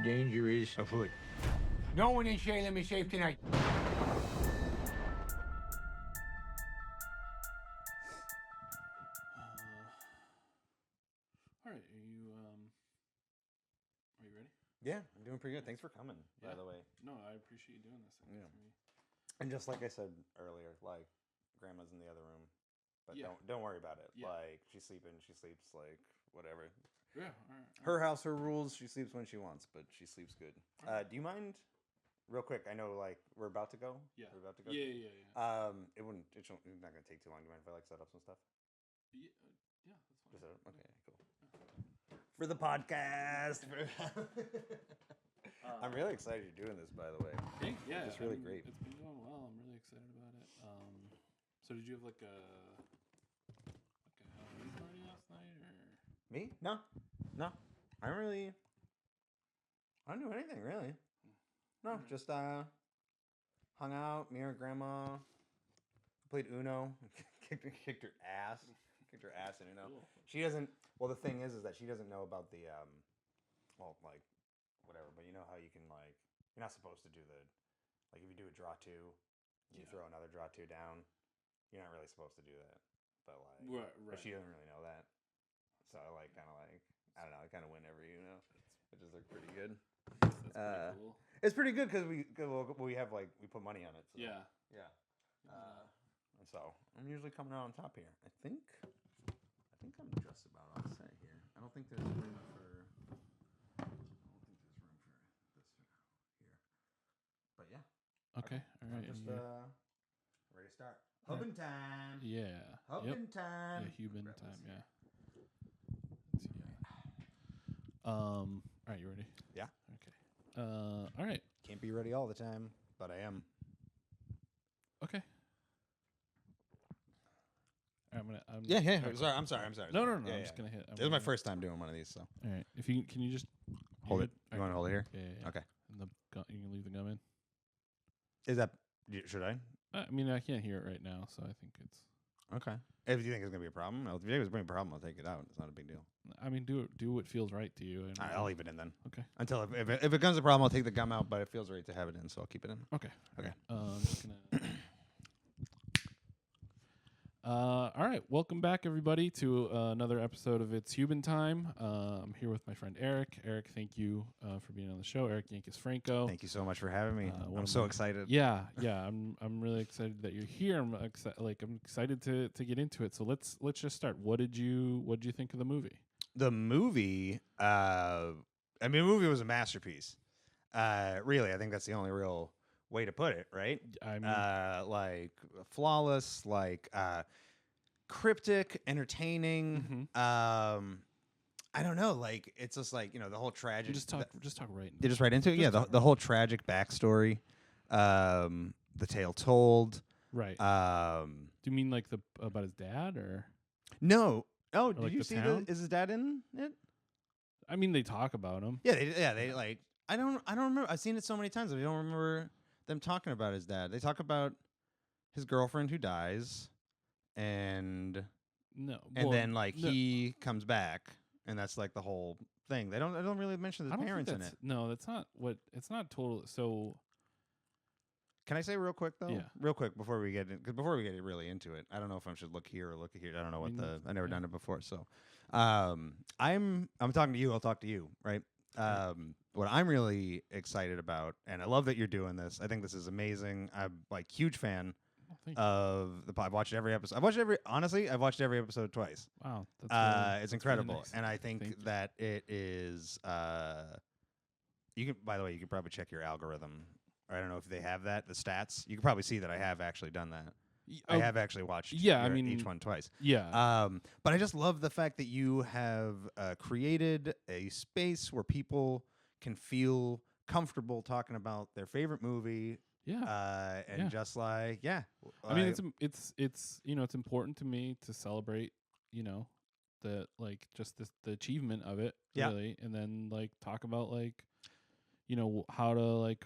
Danger is afoot. No one in Salem is safe tonight. All right, are you ready? Yeah, I'm doing pretty good. Thanks for coming, by the way. No, I appreciate you doing this. Yeah. And just like I said earlier, like grandma's in the other room, but don't worry about it. Yeah. Like she's sleeping, she sleeps like whatever. Yeah, all right. Her house, her rules. She sleeps when she wants, but she sleeps good. Do you mind, real quick? I know like we're about to go. Yeah. We're about to go. Yeah. It wouldn't. It's not gonna take too long. Do you mind if I like set up some stuff? Yeah, that's fine. Just set up. Okay, cool. For the podcast. I'm really excited you're doing this, by the way. Yeah, it's really great. It's been going well. I'm really excited about it. So did you have like a Halloween party last night, or Me? No. I don't do anything really. No, just hung out. Me and grandma played Uno. kicked her ass. Kicked her ass in Uno. Cool. She doesn't. Well, the thing is that she doesn't know about the like whatever. But you know how you can like you're not supposed to do the like if you do a draw two, you throw another draw two down. You're not really supposed to do that. But like, right. But she doesn't really know that. So I like kind of like I don't know. I kind of win every which is like pretty good. That's pretty cool. It's pretty good because we have like we put money on it. So. Yeah. And so I'm usually coming out on top here. I think I'm just about all set here. I don't think there's room for this here. But yeah. Okay. All right. Just ready to start. Hubin time. Yeah. Hubin time. Yeah, Hubin time. Yeah. Let's see. All right, you ready? Yeah. Okay. All right. Can't be ready all the time, but I am. Okay. Yeah. I'm sorry. No. Yeah, I'm just gonna hit. This is my first time doing one of these, so. All right. Can you just Hold it. All You want to hold it here? Yeah. Okay. And the gun, you can leave the gum in. Is that? Should I? I mean, I can't hear it right now, so I think it's. Okay. If you think it's gonna be a problem, if it's a problem, I'll take it out. It's not a big deal. I mean, do what feels right to you. And I'll leave it in then. Okay. Until if it becomes a problem, I'll take the gum out. But it feels right to have it in, so I'll keep it in. Okay. Okay. I'm just gonna. All right, welcome back everybody to another episode of It's Hubin Time. I'm here with my friend Eric. Eric, thank you for being on the show. Eric Yankus Franco. Thank you so much for having me. I'm so excited. Yeah. I'm really excited that you're here. I'm excited to get into it. So let's just start. What did you think of the movie? The movie, the movie was a masterpiece. Really, I think that's the only real way to put it, right? I mean, like flawless, like cryptic, entertaining. Mm-hmm. I don't know, like it's just like the whole tragic. Just talk right. You just right into it. Yeah, the whole tragic backstory, the tale told. Right. Do you mean like about his dad or? No. Oh, did like you the see town? Is his dad in it? I mean, they talk about him. Yeah, they like. I don't remember. I've seen it so many times. I don't remember them talking about his dad. They talk about his girlfriend who dies, and then he comes back, and that's like the whole thing. They don't really mention his parents in it. No, that's not what. It's not total. So, can I say real quick though? Yeah. Real quick before we get really into it, I don't know if I should look here or look here. I don't know I've never done it before. So, I'm talking to you. I'll talk to you, right? What I'm really excited about, and I love that you're doing this. I think this is amazing. I'm like huge fan of the pod. I've watched every episode. I've watched every episode twice. Wow, that's it's incredible, really nice. and I think that it is. You can, by the way, you can probably check your algorithm. I don't know if they have that, the stats. You can probably see that I have actually done that. I have actually watched each one twice. Yeah. But I just love the fact that you have created a space where people can feel comfortable talking about their favorite movie. Yeah. Just like, yeah. I mean, it's it's important to me to celebrate, the just the achievement of it, really, and then talk about how to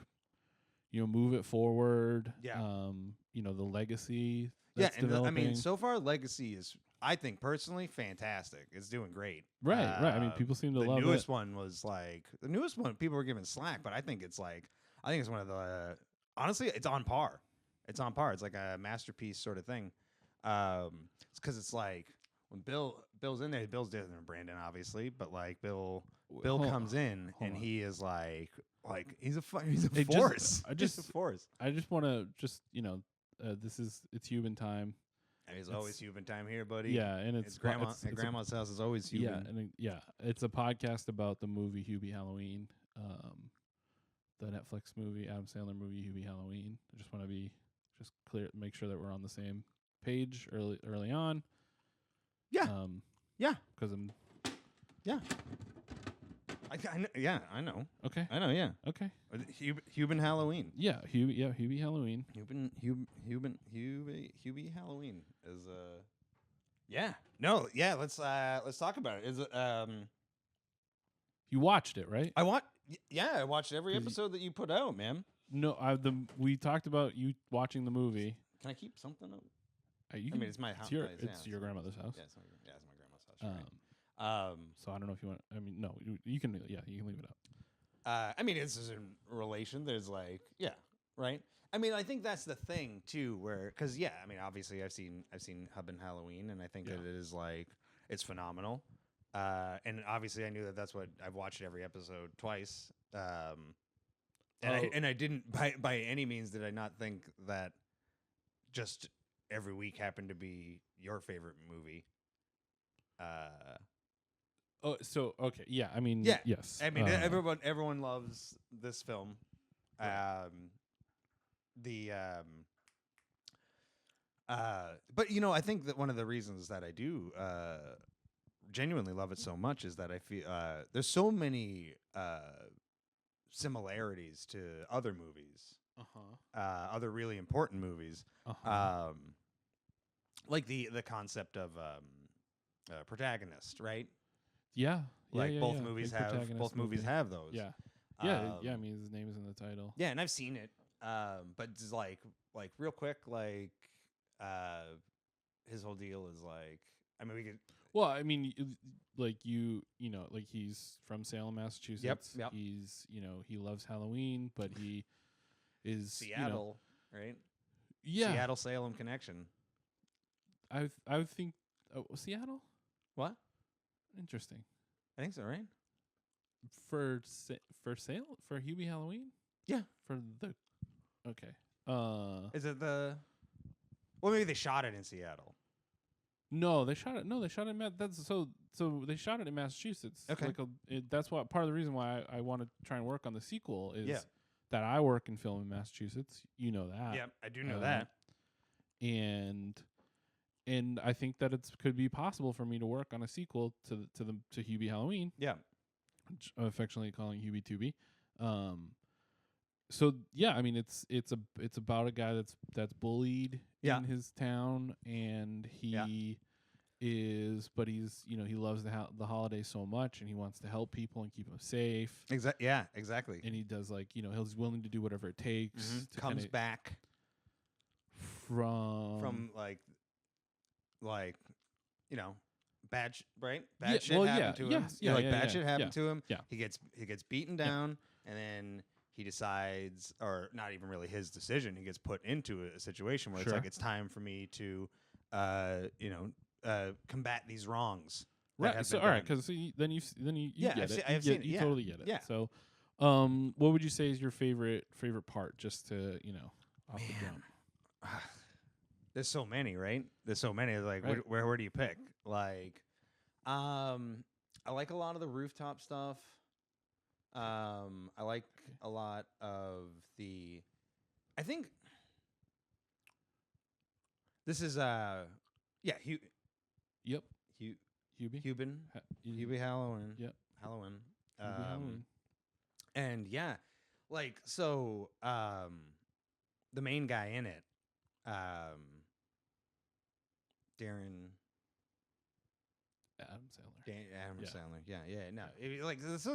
move it forward. Yeah. The legacy. Yeah, That's developing. so far legacy is I think personally, fantastic. It's doing great. Right. I mean, people seem to love it. The newest one was like the newest one. People were giving slack, but I think it's one of the. Honestly, it's on par. It's on par. It's like a masterpiece sort of thing. It's because it's like when Bill's in there. Bill's different than Brandon, obviously, but like Bill comes in and he is like he's a force. He's a force. I just want to it's Hubin time. And it's always Hubin time here, buddy. Yeah, and it's grandma's house is always Hubin. Yeah, it's a podcast about the movie Hubie Halloween, the Netflix movie, Adam Sandler movie Hubie Halloween. I just want to be clear, make sure that we're on the same page early on. Yeah. Yeah. Because I'm. Yeah. I know. Okay. I know. Yeah. Okay. Hubin Halloween. Yeah. Hubie Halloween. Hubie Halloween is Yeah. No. Yeah. Let's talk about it. Is it You watched it, right? I watched every episode that you put out, man. No, we talked about you watching the movie. Can I keep something up? It's my house. It's your grandmother's house. Yeah, it's my grandma's house. So I don't know if you want. I mean, no, you can. Yeah, you can leave it up. I mean, it's in relation. There's right. I mean, I think that's the thing too, because I mean, obviously, I've seen Hubin Halloween, and I think that it is it's phenomenal. And obviously, I knew that's what I've watched every episode twice. And I didn't by any means did I not think that just every week happened to be your favorite movie. Oh, so okay, yeah. I mean, yes. I mean, everyone loves this film. Right. But I think that one of the reasons that I do genuinely love it so much is that I feel there's so many similarities to other movies, other really important movies, like the concept of protagonist, right? Yeah, both movies have those. Yeah, I mean, his name is in the title. Yeah, and I've seen it, but just like real quick, his whole deal is I mean, we could. Well, I mean, he's from Salem, Massachusetts. Yep. He's, he loves Halloween, but he is Seattle, right? Yeah. Seattle Salem connection. I think Seattle. What? Interesting. I think so, right? For Hubie Halloween. Yeah. Okay. Is it the? Well, maybe they shot it in Seattle. No, they shot it. No, they shot it in so they shot it in Massachusetts. Okay. That's what part of the reason why I want to try and work on the sequel is that I work in film in Massachusetts. You know that. Yeah, I do know that. And I think that it could be possible for me to work on a sequel to Hubie Halloween. Yeah. Which I'm affectionately calling Hubie Tubie. So yeah, I mean it's about a guy that's bullied in his town, and he but he's he loves the holidays so much, and he wants to help people and keep them safe. Exactly. And he does he's willing to do whatever it takes. To comes back from bad shit happened to him. Bad shit happened to him. Yeah. He gets beaten down, and then he decides, or not even really his decision, he gets put into a situation where it's time for me to combat these wrongs. Right. So all right, because then you get it. You totally get it. Yeah. So, what would you say is your favorite part? Just to off the jump. There's so many, right? There's so many. Right. Where do you pick? I like a lot of the rooftop stuff. I like a lot of the. I think this is Yep. Hubie. Hubin. Hubie Halloween. Yep. Halloween. Hubie Halloween. And the main guy in it, Adam Sandler. Sandler. Yeah. No,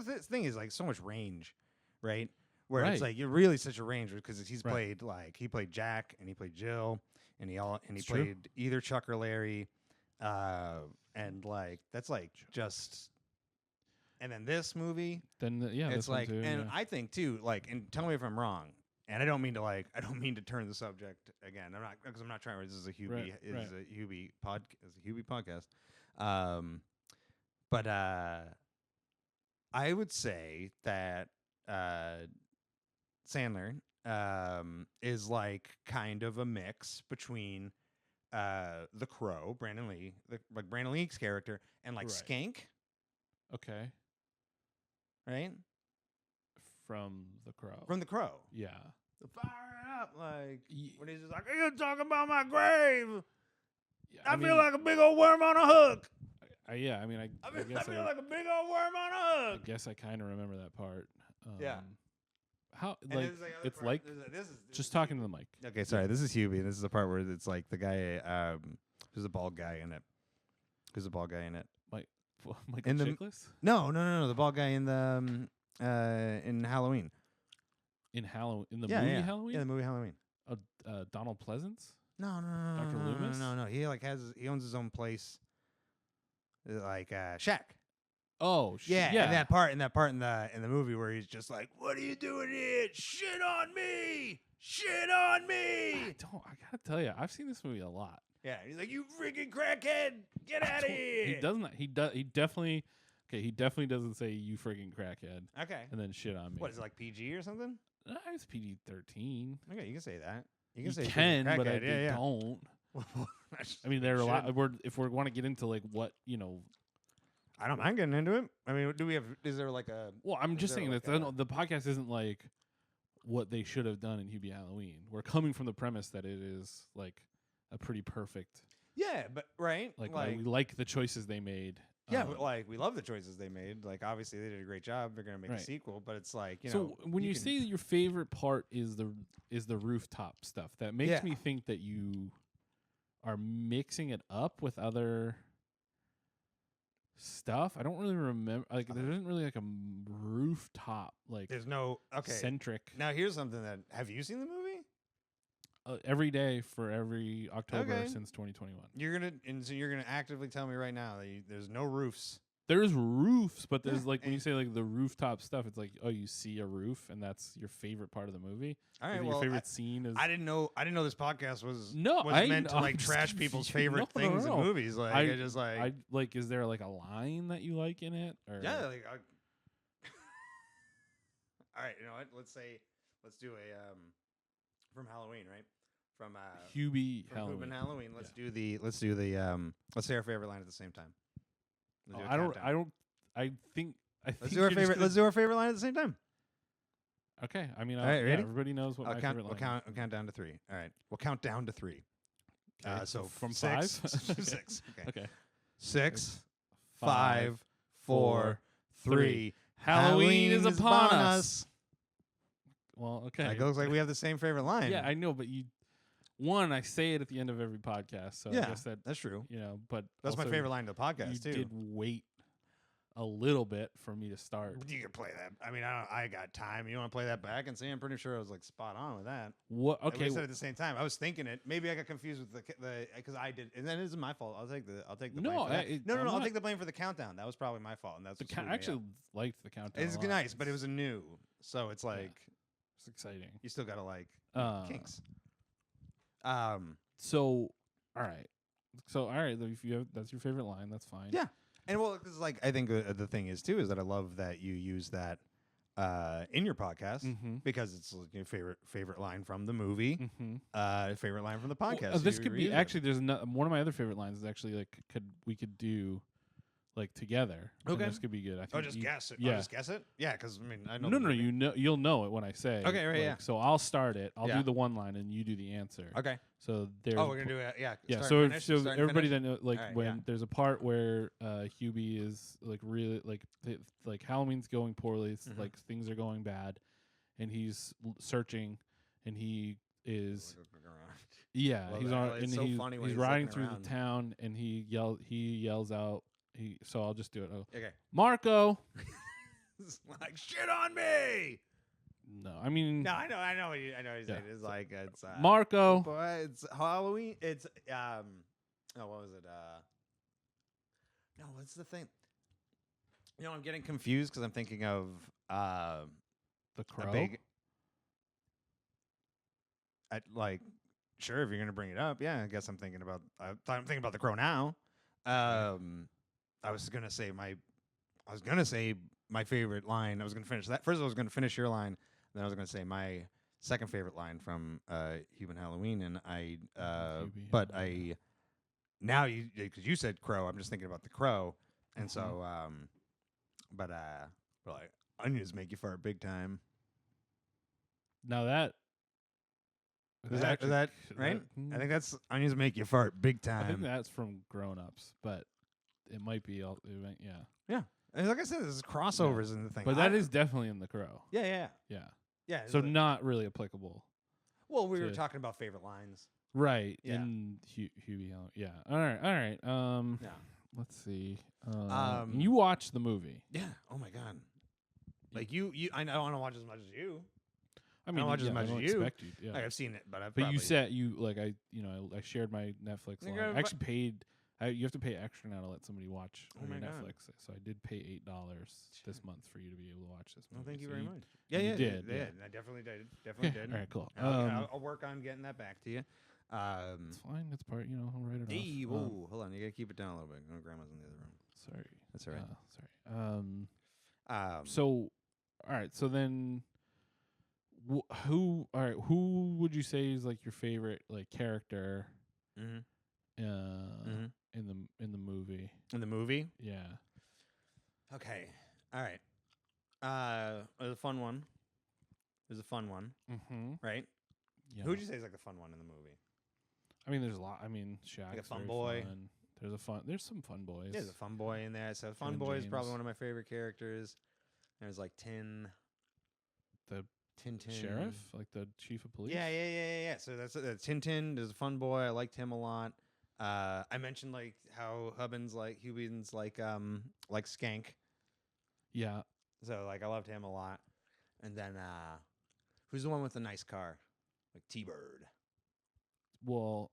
this thing is so much range, right? Where Right. it's you're really such a range because he's Right. played he played Jack and he played Jill and he It's true. played either Chuck or Larry. And like that's like just. And then this movie, Then it's this one like, too, and yeah. I think too, like, and tell me if I'm wrong. And I don't mean to turn the subject again. I'm not trying. This is a Hubie, Right. a Hubie podcast. But I would say that Sandler is like kind of a mix between the Crow, Brandon Lee, like Brandon Lee's character, and like Right. Skank, Okay. right? From The Crow. From the Crow. Yeah. Fire it up, like when he's just like, "Are you talking about my grave? Yeah, I mean, feel like a big old worm on a hook. I guess I feel like a big old worm on a I hook." guess I kind of remember that part. Yeah. How And like there's the other it's part. like This just is talking to the mic. Okay, sorry. This is Hubie. This is the part where it's like the guy. Who's the bald guy in it? Who's the bald guy in it? Michael In the- Chiklis? No. The bald guy in the in Halloween. In Halloween, in the Yeah, movie yeah. Halloween? Yeah, the movie Halloween. Donald Pleasance? No. Dr. Loomis? No. He like he owns his own place. Like Shack. Oh, Yeah, yeah. and that part in the movie where he's just like, "What are you doing here? Shit on me! Shit on me!" I gotta tell you, I've seen this movie a lot. Yeah, he's like, "You freaking crackhead, get out of here!" He doesn't. He definitely. Okay, he definitely doesn't say "you freaking crackhead" Okay. and then shit on me. What is it, like PG or something? It's PG-13. Okay, you can say that. You You can say can, freaking but crackhead, they don't. I mean, there are a lot. If we want to get into like what I don't mind getting into it. I mean, do we have? Is there like a? Well, I'm just there saying like that the podcast isn't like what they should have done in Hubie Halloween. We're coming from the premise that it is like a pretty perfect. Yeah, but right, Like we like the choices they made. Yeah, but like we love the choices they made. Like obviously they did a great job. They're gonna make a sequel, but it's like So when you say that your favorite part is the rooftop stuff, that makes me think that you are mixing it up with other stuff. I don't really remember. Like there isn't really like a rooftop like. There's no centric. Now here's something that have you seen the movie? Every day for every October since 2021. You're gonna actively tell me right now that there's no roofs. There's roofs, but there's like when you say like the rooftop stuff, it's like you see a roof and that's your favorite part of the movie. All right, your favorite scene is. I didn't know this podcast was I meant to like trash people's favorite things in movies. Like I just like. Is there like a line that you like in it? Or? Yeah, like. All right, you know what? Let's do a from Halloween, right? From Hubie Halloween. Halloween. Let's do the let's say our favorite line at the same time. I think let's do our favorite. Let's do our favorite line at the same time. Okay, I mean, all right, ready? Everybody knows what my favorite line is. We'll count down to 3. All right, we'll count down to 3. Okay, So from 6, 5, 6. Okay. 6, 5, 4, 3. Halloween is upon us. Well, okay. It looks like we have the same favorite line. Yeah, I know, but I say it at the end of every podcast, so I guess that's true. But that's my favorite line of the podcast you too. Did wait a little bit for me to start. You can play that. I mean, I got time. You want to play that back and see? I'm pretty sure I was like spot on with that. What? Okay. I said at the same time. I was thinking it. Maybe I got confused with the because I did, and that isn't my fault. I'll take the blame. For that. No. I'll take the blame for the countdown. That was probably my fault, and that's I actually liked the countdown. It's nice, but it was a new, so it's like it's exciting. You still gotta like kinks. So, all right. If you have that's your favorite line, that's fine. Yeah. And well, because like I think the thing is too is that I love that you use that in your podcast because it's like your favorite line from the movie, favorite line from the podcast. Well, this could be actually. There's one of my other favorite lines is actually like we could do like together. Okay, this could be good. I think just guess it. Yeah, just guess it. Yeah, because I mean I know. No. You'll know it when I say. Okay, right. Yeah. So I'll start it. I'll do the one line and you do the answer. Okay. So there's. Oh, we're gonna do it. Yeah. Yeah. So everybody that knows, like when there's a part where Hubie is like really like Halloween's going poorly. It's like things are going bad, and he's searching, and he is. Yeah, he's on, and he's riding through the town, and he yells out. So I'll just do it. Oh, okay. Marco. Like shit on me. No, I mean. No, I know what you're saying. It's like it's Marco. But it's Halloween. It's what was it? No, what's the thing? I'm getting confused because I'm thinking of The Crow. a big. Sure, if you're gonna bring it up, yeah. I guess I'm thinking about. I'm thinking about The Crow now. I was gonna say my favorite line. I was gonna finish that. First, I was gonna finish your line. Then I was gonna say my second favorite line from Hubin Halloween, and Hubie, but I now because you said Crow, I'm just thinking about The Crow, and so but like onions make you fart big time. Now that Is that right? I think that's onions make you fart big time. I think that's from Grown Ups, but it might be all. Yeah. Yeah. And like I said, there's crossovers in the thing. But that is definitely in The Crow. Yeah. Yeah. So not really applicable. Well, we were talking about favorite lines. Right. Yeah. In Hubie. Yeah. All right. Yeah. Let's see. You watched the movie. Yeah. Oh my god. Like you I don't want to watch as much as you. I mean, watch as much I don't as you. expect you. Yeah. Like I've seen it, but But you said I shared my Netflix line. I actually paid. You have to pay extra now to let somebody watch on your Netflix. So I did pay $8 this month for you to be able to watch this movie. Well, thank you so very much. Yeah, you did. Yeah, I definitely did. Definitely did. All right, cool. I'll work on getting that back to you. It's fine. It's part. I'll write it hey, off. whoa, hold on. You gotta keep it down a little bit. No, grandma's in the other room. Sorry. That's all right. Sorry. So, all right. So then, who? All right. Who would you say is like your favorite like character? In the movie. In the movie? Yeah. Okay. All right. There's a fun one. Mm-hmm. Right? Yeah. Who would you say is like the fun one in the movie? I mean, there's a lot. I mean, Shaq's like a fun very boy. Fun. There's some fun boys. Yeah, there's a fun boy in there. So fun boy is probably one of my favorite characters. There's like Tin. The Tintin. Sheriff? Like the chief of police? Yeah. So that's Tintin is a fun boy. I liked him a lot. I mentioned like how Hubin's like Skank. Yeah. So like I loved him a lot. And then who's the one with the nice car? Like T-Bird. Well,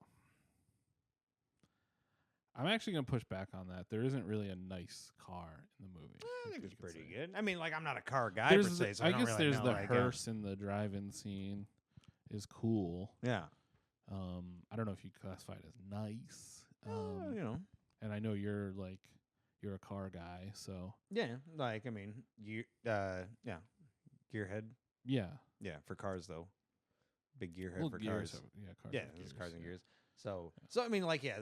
I'm actually going to push back on that. There isn't really a nice car in the movie. I think it's pretty good. I mean, like I'm not a car guy per se, so I guess don't there's really know, the like, hearse in the drive-in scene is cool. Yeah. I don't know if you classify it as nice. And I know you're a car guy, so yeah. Like I mean, gearhead. Yeah. Yeah, for cars though. Big gearhead Well, for gears cars. Cars. Yeah, there's cars and gears. So I mean, like, yeah,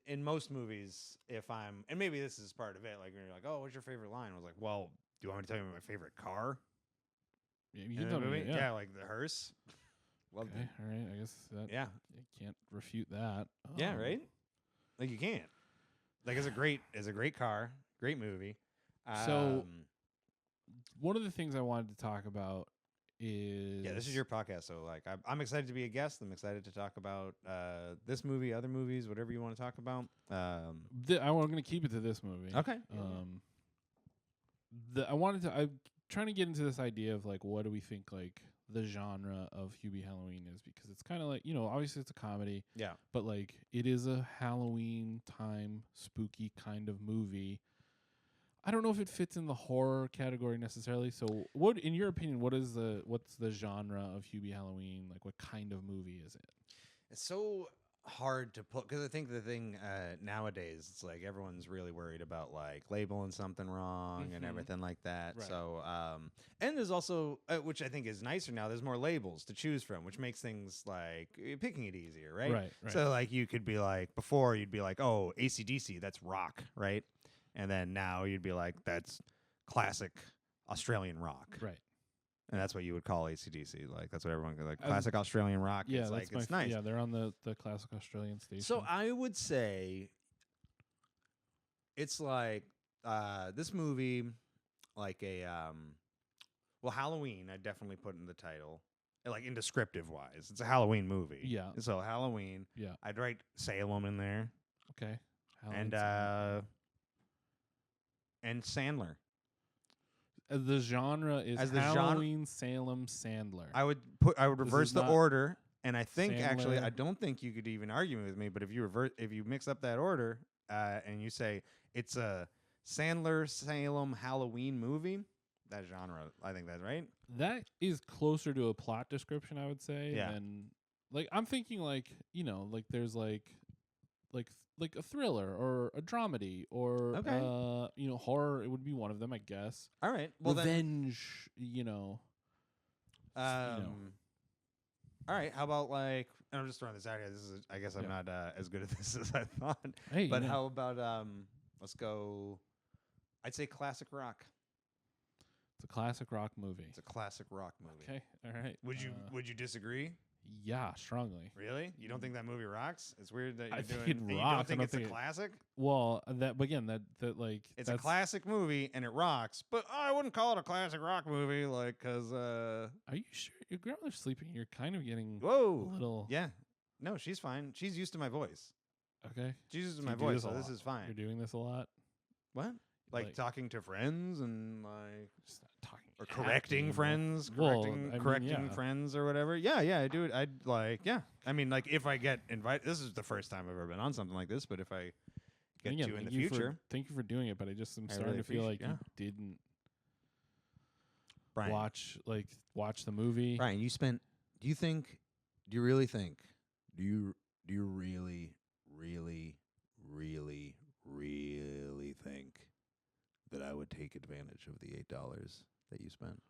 in most movies, if I'm, and maybe this is part of it, like when you're like, oh, what's your favorite line? I was like, well, do you want me to tell you my favorite car? Yeah, you can tell me. Yeah, like the hearse. Loved it. All right, I guess that. Yeah, you can't refute that. Yeah, right. Like you can't. Like it's a great car, great movie. So one of the things I wanted to talk about is this is your podcast, so like I'm excited to be a guest. I'm excited to talk about this movie, other movies, whatever you want to talk about. I'm going to keep it to this movie. Okay. I'm trying to get into this idea of like what do we think like the genre of Hubie Halloween is, because it's kind of like, obviously it's a comedy. Yeah. But like it is a Halloween time spooky kind of movie. I don't know if it fits in the horror category necessarily. So what, in your opinion, what's the genre of Hubie Halloween? Like what kind of movie is it? It's so hard to put, because I think the thing nowadays, it's like everyone's really worried about like labeling something wrong and everything like that. Right. So and there's also which I think is nicer now, there's more labels to choose from, which makes things like picking it easier, right? Right. So like you could be like, before you'd be like, oh, AC/DC, that's rock, right? And then now you'd be like, that's classic Australian rock, Right. and that's what you would call AC/DC. Like that's what everyone goes like, classic Australian rock. Yeah, it's like that's it's nice. Yeah, they're on the classic Australian station. So I would say it's like this movie, like a Halloween. I definitely put in the title, like in descriptive wise. It's a Halloween movie. Yeah. So Halloween. Yeah. I'd write Salem in there. Okay. And Sandler. The genre is As the Halloween, Salem, Sandler. I would reverse the order, and I think actually Sandler. I don't think you could even argue with me. But if you mix up that order, and you say it's a Sandler Salem Halloween movie, that genre, I think that's right. That is closer to a plot description, I would say. Yeah. Than like I'm thinking like like there's like a thriller or a dramedy or Okay. horror. It would be one of them, I guess. All right. Well, Revenge. All right. How about like? And I'm just throwing this out here. This is. I guess I'm not as good at this as I thought. Hey, but how about let's go. I'd say classic rock. It's a classic rock movie. It's a classic rock movie. Okay. All right. Would you disagree? Yeah, strongly. Really? You don't think that movie rocks? It's weird that you're I doing. think it You rocks. don't think I it's don't a think classic? Well, but again, that like it's a classic movie and it rocks, but I wouldn't call it a classic rock movie, like because. Are you sure your grandmother's sleeping? You're kind of getting Whoa. a little. Yeah. No, she's fine. She's used to my voice. Okay. She's used to So my you do voice, this a so this lot. is fine. You're doing this a lot. What? Like Like- talking to friends and like Just not talking. or at correcting me, friends, Well, correcting yeah. friends or whatever. Yeah, I do it. I'd like, yeah. I mean, like if I get invited, this is the first time I've ever been on something like this. But if I get Again, to in the thank you future, thank you for doing it, but I just am I starting really to feel like appreciate- you didn't Brian, watch the movie. Brian, you spent. Do you really think? Do you really think that I would take advantage of the $8 that you spent?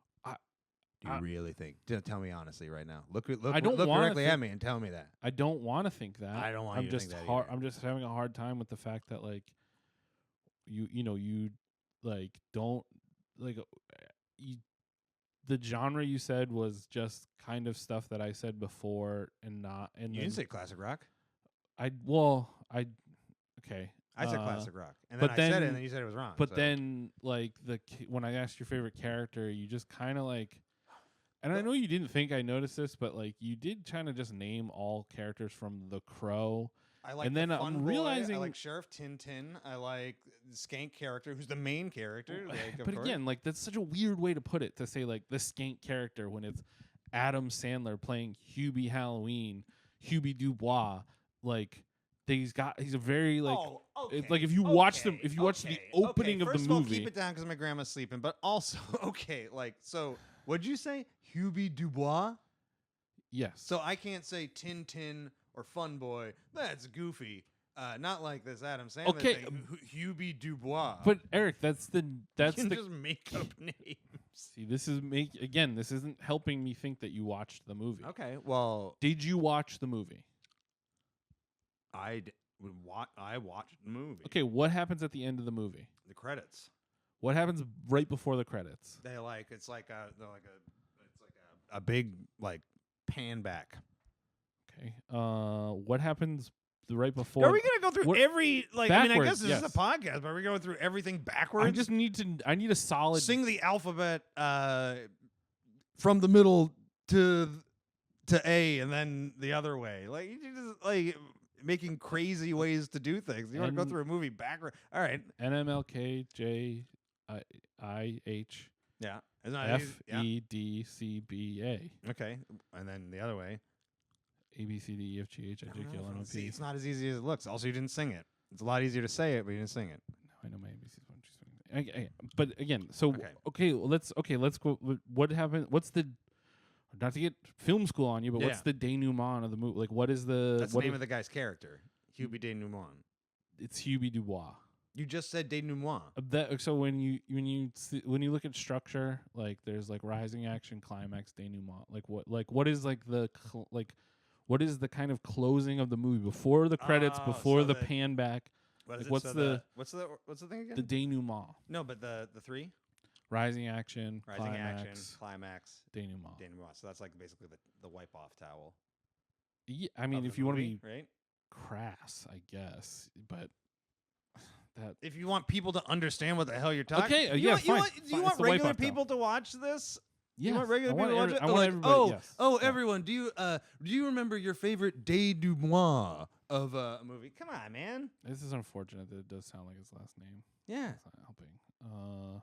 Do you really think? Tell me honestly right now. Look I don't wanna directly at think- me and tell me that. I don't want to think that. I don't want I'm you to just think that either. I'm just having a hard time with the fact that like you like don't like the genre you said was just kind of stuff that I said before and not and You then didn't say classic rock. okay. I said classic rock, and but then I said it, then- and then you said it was wrong. But so. then, like when I asked your favorite character, you just kind of like, and I know you didn't think I noticed this, but like you did kind of just name all characters from The Crow. I like and the then fun I'm boy. realizing- I like Sheriff Tintin. I like the Skank character, who's the main character. Like, of But course. again, like that's such a weird way to put it, to say like the skank character when it's Adam Sandler playing Hubie Halloween, Hubie Dubois. Like he's a very like. Oh, okay. It's like if you watch the opening of the First of all, movie. keep it down because my grandma's sleeping. But also, okay, like so. What'd you say, Hubie Dubois? Yes. So I can't say Tintin or Fun Boy. That's goofy. Not like this Adam Sandler Okay, thing. Hubie Dubois. But Eric, that's you can just make up names. See, this isn't helping me think that you watched the movie. Okay, well, Did you watch the movie? I watched the movie. Okay, what happens at the end of the movie? The credits. What happens right before the credits? It's like a big like pan back. Okay. What happens right before? Are we gonna go through every like? I mean, I guess Backwards, this is a podcast, but are we going through everything backwards? I need a solid. Sing the alphabet from the middle to A, and then the other way. Like you just like making crazy ways to do things. You want to go through a movie backward? All right. NMLK J I H Yeah. It's not F yeah. E D C B A. Okay, and then the other way. A B C D E F G H I J K L M N O See, P. it's not as easy as it looks. Also, you didn't sing it. It's a lot easier to say it, but you didn't sing it. No, I know my ABCs. 1, 2, 3. But again, so Okay. let's go. What happened? What's the? Not to get film school on you, but what's the denouement of the movie? Like, what is the? That's the name of the guy's character, Hubie denouement. It's Hubie Dubois. You just said denouement. So when you look at structure, like there's like rising action, climax, denouement. What is what is the kind of closing of the movie before the credits, before so the the- pan back? What is What's it? What's the thing again? The denouement? No, but the three. Rising action, Rising action, climax, climax, denouement. denouement. So that's like basically the wipe off towel. Yeah, I mean, of if the you want to movie, be right, crass, I guess, but that. if you want people to understand what the hell you're talking. Okay, you yeah, want, you fine, want, fine, you it's want the wipe regular off towel. people to watch this? Yes, You want regular I want people to watch it? I want Like, everybody. Yes. Yeah. Everyone, do you remember your favorite denouement of a movie? Come on, man. This is unfortunate that it does sound like his last name. Yeah. It's not helping.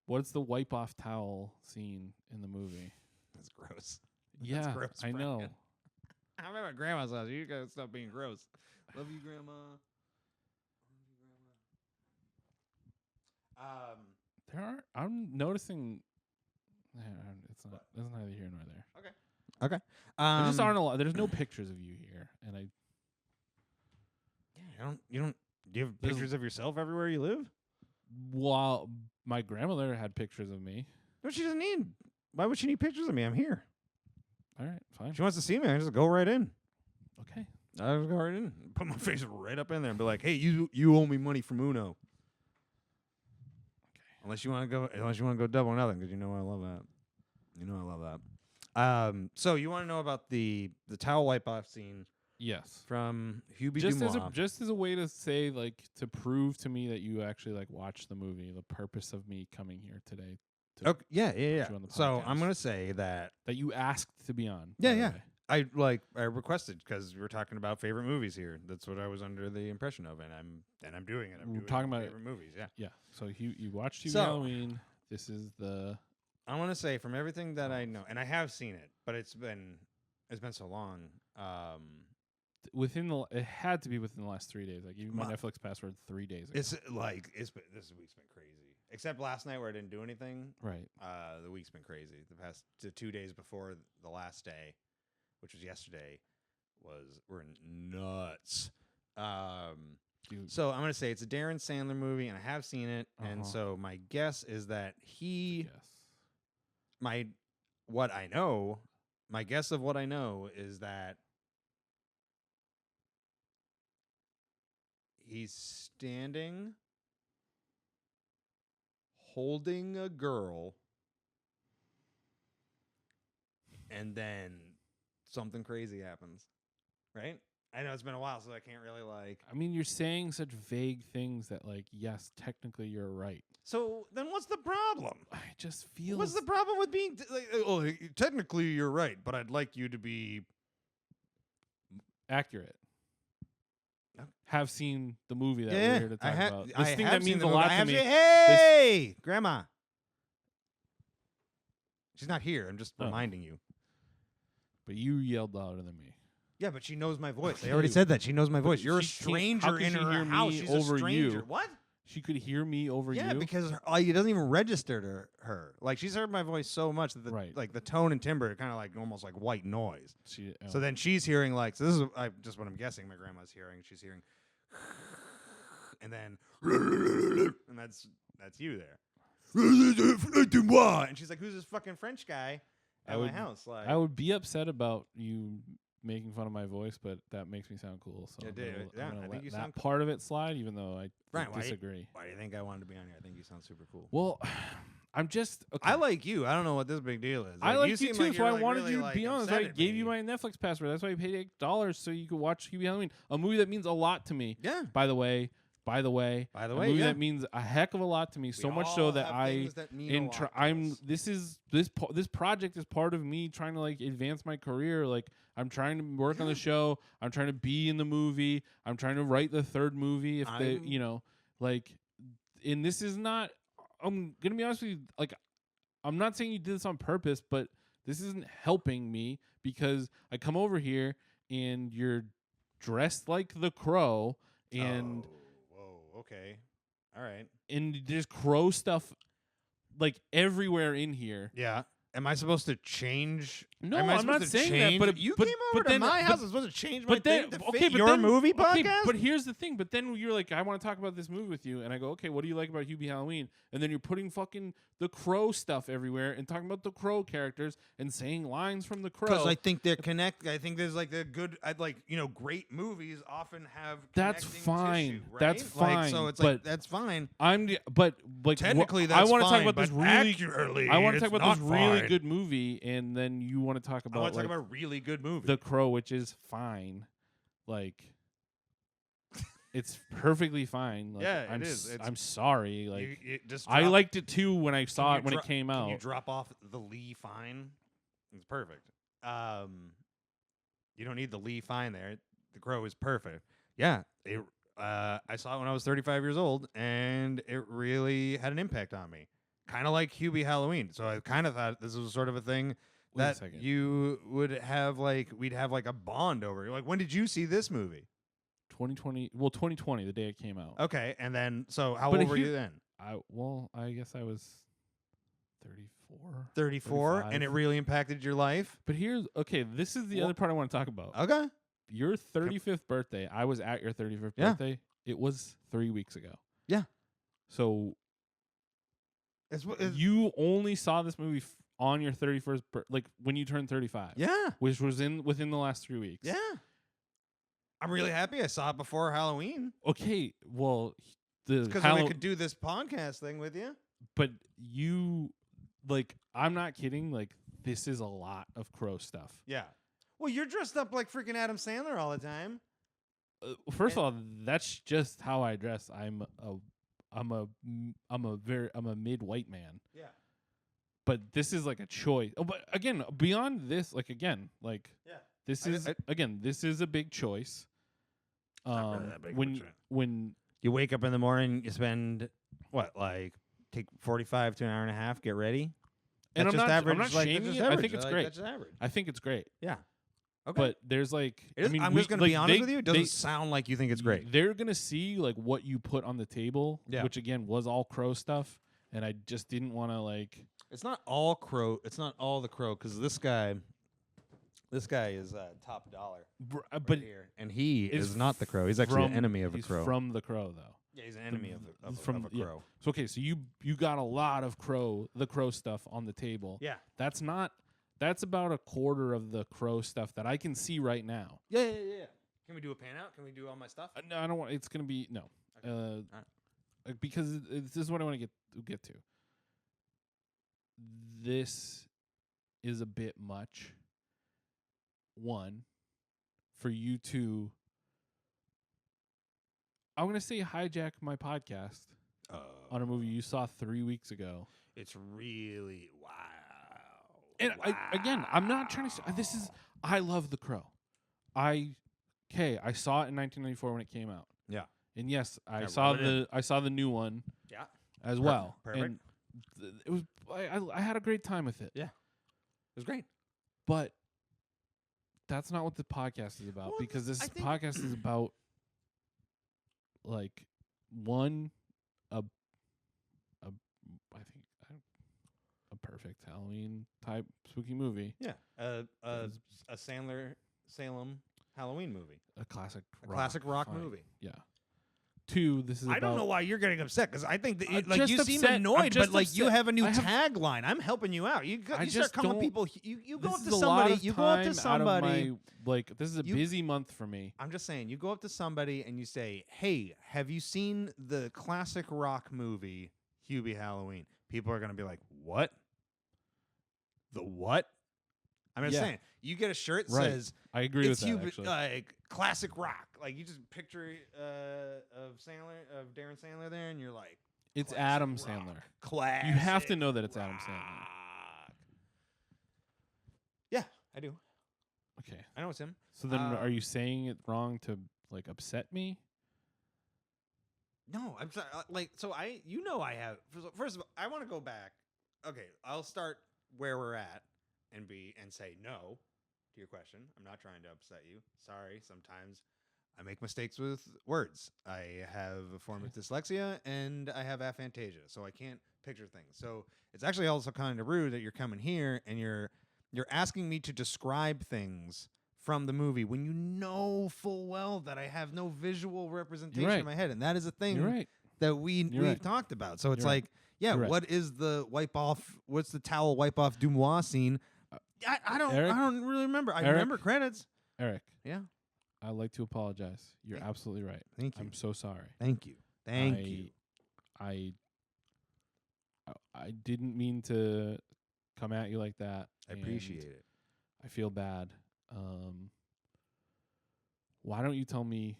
What's the wipe off towel scene in the movie? That's gross. Yeah, gross, I know. Brian. I'm at my grandma's house. You gotta stop being gross. Love you, Grandma. I'm noticing. It's not. That's neither here nor there. Okay. There just aren't a lot. There's no pictures of you here, and I. Yeah, you don't. Do you have pictures of yourself everywhere you live? Well, my grandmother had pictures of me. No, she doesn't need. Why would she need pictures of me? I'm here. All right, fine. She wants to see me. I just go right in. Okay. I just go right in. Put my face right up in there and be like, "Hey, you owe me money from Uno." Okay. Unless you want to go double or nothing, because you know I love that. You know I love that. So you want to know about the towel wipe off scene? Yes. From Hubie just as a way to say, like, to prove to me that you actually like watched the movie. The purpose of me coming here today. Okay. Yeah. So I'm gonna say that you asked to be on. Yeah. I requested because we were talking about favorite movies here. That's what I was under the impression of, and I'm doing it. We're talking about favorite movies. Yeah. Yeah. So you watched Hubie Halloween. This is the. I want to say from everything that I know, and I have seen it, but it's been so long. It had to be within the last 3 days. I gave you my Netflix password 3 days ago. This week's been crazy. Except last night where I didn't do anything. Right. The week's been crazy. The past 2 days before the last day, which was yesterday, were nuts. So I'm gonna say it's a Darren Sandler movie, and I have seen it, and so my guess is that my guess of what I know is that he's standing, holding a girl, and then something crazy happens, right? I know it's been a while, so I can't really like... I mean, you're saying such vague things that, like, yes, technically you're right. So then what's the problem? I just feel... What's the problem with being... technically you're right, but I'd like you to be... accurate. Have seen the movie that we're here to talk about. This I thing have that means a movie. lot to me. Hey, Grandma. She's not here. I'm just reminding you. But you yelled louder than me. Yeah, but she knows my voice. I already said that. She knows my voice. You're a stranger in her house. She's a stranger. You? What? She could hear me over you? Yeah, because it doesn't even register to her. Like, she's heard my voice so much that the tone and timbre are kind of like almost like white noise. So then she's hearing like, so this is just what I'm guessing my grandma's hearing. She's hearing, and then, and that's you there. And she's like, who's this fucking French guy at my house? Like, I would be upset about you making fun of my voice, but that makes me sound cool. So I'm gonna let that part of it slide, even though I disagree. Why do you think I wanted to be on here? I think you sound super cool. Well, I'm just... Okay. I like you. I don't know what this big deal is. I like you too, like so I wanted you to be on. That's why I gave you my Netflix password. That's why I paid $8 so you could watch Hubie Halloween, a movie that means a lot to me. Yeah. By the way, a movie that means a heck of a lot to me. So much so that this project is part of me trying to like advance my career. Like, I'm trying to work on the show. I'm trying to be in the movie. I'm trying to write the third movie. And this is not. I'm gonna be honest with you. Like, I'm not saying you did this on purpose, but this isn't helping me because I come over here and you're dressed like the Crow and. Okay. All right. And there's crow stuff like everywhere in here. Yeah. Am I supposed to change? No, I'm not saying that. But you came over to my house, I'm supposed to change my thing to fit your movie podcast? But here's the thing. But then you're like, I want to talk about this movie with you. And I go, okay, what do you like about Hubie Halloween? And then you're putting fucking the Crow stuff everywhere and talking about the Crow characters and saying lines from the Crow. Because I think they're connected. I think there's like great movies often have that's fine. Tissue, right? That's fine. So it's like, that's fine. Technically that's fine. I want to talk about this really. I want to talk about this really good movie, and then you want to talk about. I want to talk about a really good movie, The Crow, which is fine. Like, it's perfectly fine. Like, yeah, it is. I'm sorry. Like, I liked it too when I saw it when it came out. Can you drop off the Lee Fine? It's perfect. You don't need the Lee Fine there. The Crow is perfect. Yeah, I saw it when I was 35 years old, and it really had an impact on me. Kind of like Hubie Halloween. So I kind of thought this was sort of a thing that you would have, like, we'd have like a bond over. Like, when did you see this movie? 2020. Well, 2020, the day it came out. Okay, and then so how old were you then? I guess I was 34. 34, 35. and it really impacted your life. But this is the other part I want to talk about. Okay. Your 35th birthday, I was at your 35th Yeah. birthday. It was 3 weeks ago. Yeah. So you only saw this movie on your 31st like when you turned 35. Yeah. Which was within the last 3 weeks. Yeah. I'm really happy I saw it before Halloween. Okay, well, because we could do this podcast thing with you. But you, like, I'm not kidding. Like, this is a lot of Crow stuff. Yeah. Well, you're dressed up like freaking Adam Sandler all the time. First of all, that's just how I dress. I'm a mid-white man. Yeah. But this is like a choice. Oh, but again, beyond this, like again, like this is a big choice. Not really that big when you wake up in the morning, you spend take 45 to an hour and a half, get ready. And that's I'm just average, I'm not like, shaming it. average. I think it's great. That's just average. I think it's great. Yeah. Okay. But there's like, I'm just going to be honest with you. It doesn't sound like you think it's great. They're going to see like what you put on the table, which again was all Crow stuff. And I just didn't want to like. It's not all Crow. It's not all the Crow because this guy is top dollar. But here, and he is not the Crow. He's actually an enemy of a Crow. He's from the Crow, though. Yeah, he's an enemy of a Crow. Yeah. So okay, so you got a lot of the Crow stuff on the table. Yeah, that's about a quarter of the Crow stuff that I can see right now. Yeah. Can we do a pan out? Can we do all my stuff? No, I don't want. It's gonna be no. Okay. Because this is what I want to get to. This is a bit much. One, for you to, I'm going to say hijack my podcast on a movie you saw 3 weeks ago. It's really, wow. And wow. I'm not trying to say, I love The Crow. I saw it in 1994 when it came out. Yeah. And yes, I saw the new one. Yeah. As well. Perfect. And it was, I had a great time with it. Yeah. It was great. But that's not what the podcast is about, because this podcast is about like a perfect Halloween type spooky movie. Yeah, a Salem Halloween movie, a classic rock movie. Yeah. Two, this is. I don't know why you're getting upset, because I think that you seem upset. annoyed, but like you have a new tagline. I'm helping you out. You start calling people. You go up to somebody. You go up to somebody. Like, this is a busy month for me. I'm just saying, you go up to somebody and you say, "Hey, have you seen the classic rock movie Hubie Halloween?" People are gonna be like, "What? The what?" I'm just saying. You get a shirt that says, I agree with that, Hubie, actually. like classic rock. Like, you just picture of Darren Sandler there, and you're like, it's Adam Sandler. Classic. You have to know that it's Adam Sandler. Yeah, I do. Okay, I know it's him. So then, are you saying it wrong to like upset me? No, I'm sorry. I have. First of all, I want to go back. Okay, I'll start where we're at and say no to your question. I'm not trying to upset you. Sorry. Sometimes I make mistakes with words. I have a form of dyslexia and I have aphantasia, so I can't picture things. So it's actually also kind of rude that you're coming here and you're asking me to describe things from the movie when you know full well that I have no visual representation in my head, and that is a thing that we've talked about. So it's what is the wipe off? What's the towel wipe off Dumois scene? I don't really remember. I remember credits. Eric. Yeah. I'd like to apologize. You're absolutely right. Thank you. I'm so sorry. Thank you. Thank you. I didn't mean to come at you like that. I appreciate it. I feel bad. Why don't you tell me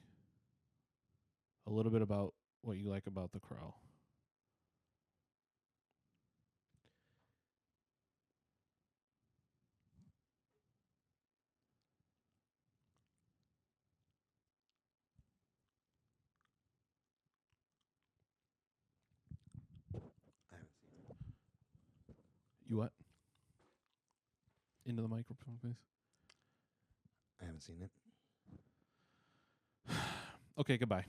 a little bit about what you like about The Crow? You what? Into the microphone, please. I haven't seen it. Okay, goodbye.